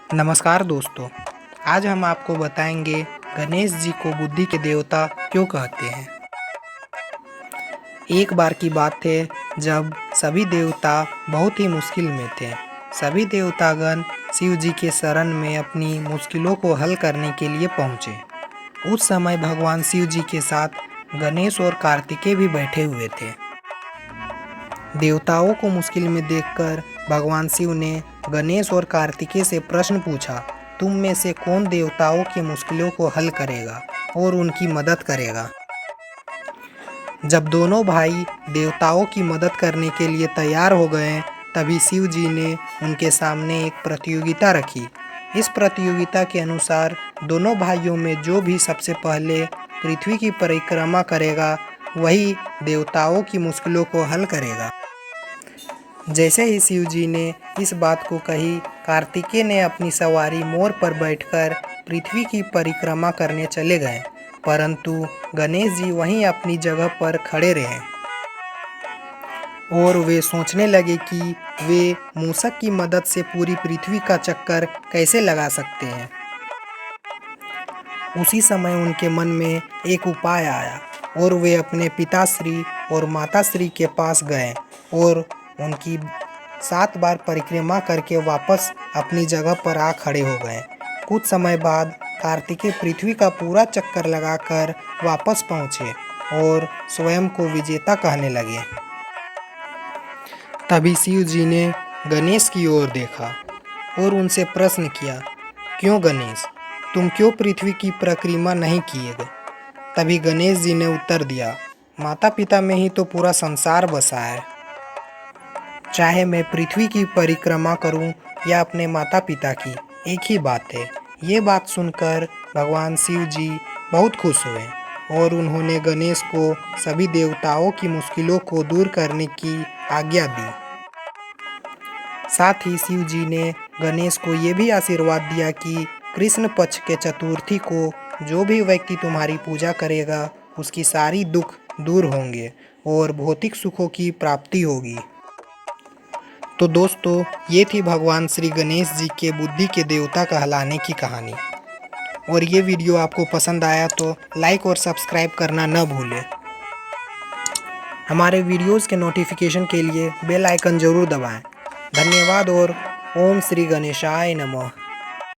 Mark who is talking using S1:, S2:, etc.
S1: नमस्कार दोस्तों। आज हम आपको बताएंगे गणेश जी को बुद्धि के देवता क्यों कहते हैं। एक बार की बात है जब सभी देवता बहुत ही मुश्किल में थे। सभी देवतागण शिव जी के शरण में अपनी मुश्किलों को हल करने के लिए पहुँचे। उस समय भगवान शिव जी के साथ गणेश और कार्तिकेय भी बैठे हुए थे। देवताओं को मुश्किल में देखकर भगवान शिव ने गणेश और कार्तिकेय से प्रश्न पूछा, तुम में से कौन देवताओं की मुश्किलों को हल करेगा और उनकी मदद करेगा। जब दोनों भाई देवताओं की मदद करने के लिए तैयार हो गए, तभी शिव जी ने उनके सामने एक प्रतियोगिता रखी। इस प्रतियोगिता के अनुसार दोनों भाइयों में जो भी सबसे पहले पृथ्वी की परिक्रमा करेगा, वही देवताओं की मुश्किलों को हल करेगा। जैसे ही शिव जी ने इस बात को कही, कार्तिकेय ने अपनी सवारी मोर पर बैठकर पृथ्वी की परिक्रमा करने चले गए, परंतु गणेश जी वहीं अपनी जगह पर खड़े रहे और वे सोचने लगे कि वे मूषक की मदद से पूरी पृथ्वी का चक्कर कैसे लगा सकते हैं। उसी समय उनके मन में एक उपाय आया और वे अपने पिताश्री और माताश्री के पास गए और उनकी 7 बार परिक्रमा करके वापस अपनी जगह पर आ खड़े हो गए। कुछ समय बाद कार्तिकेय पृथ्वी का पूरा चक्कर लगाकर वापस पहुँचे और स्वयं को विजेता कहने लगे। तभी शिव जी ने गणेश की ओर देखा और उनसे प्रश्न किया, क्यों गणेश, तुम क्यों पृथ्वी की परिक्रमा नहीं किए गए। तभी गणेश जी ने उत्तर दिया, माता पिता में ही तो पूरा संसार बसा है। चाहे मैं पृथ्वी की परिक्रमा करूं या अपने माता पिता की, एक ही बात है। ये बात सुनकर भगवान शिव जी बहुत खुश हुए और उन्होंने गणेश को सभी देवताओं की मुश्किलों को दूर करने की आज्ञा दी। साथ ही शिव जी ने गणेश को ये भी आशीर्वाद दिया कि कृष्ण पक्ष के चतुर्थी को जो भी व्यक्ति तुम्हारी पूजा करेगा, उसकी सारी दुख दूर होंगे और भौतिक सुखों की प्राप्ति होगी। तो दोस्तों, ये थी भगवान श्री गणेश जी के बुद्धि के देवता कहलाने की कहानी। और ये वीडियो आपको पसंद आया तो लाइक और सब्सक्राइब करना न भूलें। हमारे वीडियोज़ के नोटिफिकेशन के लिए बेल आइकन ज़रूर दबाएं। धन्यवाद और ओम श्री गणेशाय नमः।